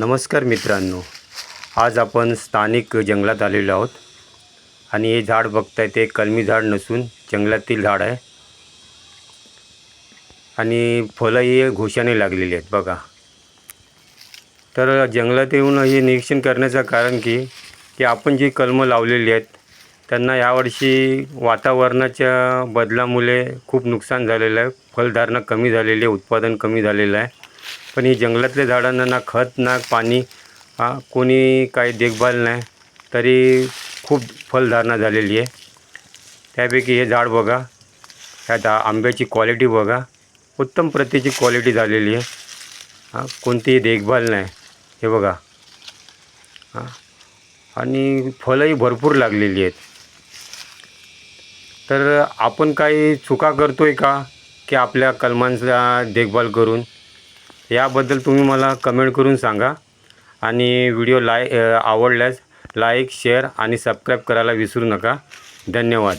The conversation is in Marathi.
नमस्कार मित्रांनो, आज आपण स्थानिक जंगलात आलेलो आहोत आणि हे झाड बघताय ते कलमी झाड नसून जंगलातील झाड आहे आणि फळं ही घोषाने लागलेली आहेत बघा. तर जंगलात येऊन हे निरीक्षण करण्याचं कारण की आपण जी कलमं लावलेली आहेत त्यांना यावर्षी वातावरणाच्या बदलामुळे खूप नुकसान झालेलं आहे. फलधारणा कमी झालेली आहे, उत्पादन कमी झालेलं आहे. पण ही जंगलातल्या झाडांना ना खत ना पाणी कोणी काही देखभाल नाही तरी खूप फलधारणा झालेली आहे. त्यापैकी हे झाड बघा, ह्यात आंब्याची क्वालिटी बघा, उत्तम प्रतीची क्वालिटी झालेली आहे. कोणतीही देखभाल नाही, हे बघा. आणि फळंही भरपूर लागलेली आहेत. तर आपण काही चुका करतो आहे का की आपल्या कलमांचा देखभाल करून? याबद्दल तुम्ही मला कमेंट करून सांगा आणि व्हिडिओ आवडल्यास लाईक, शेअर आणि सबस्क्राईब करायला विसरू नका. धन्यवाद.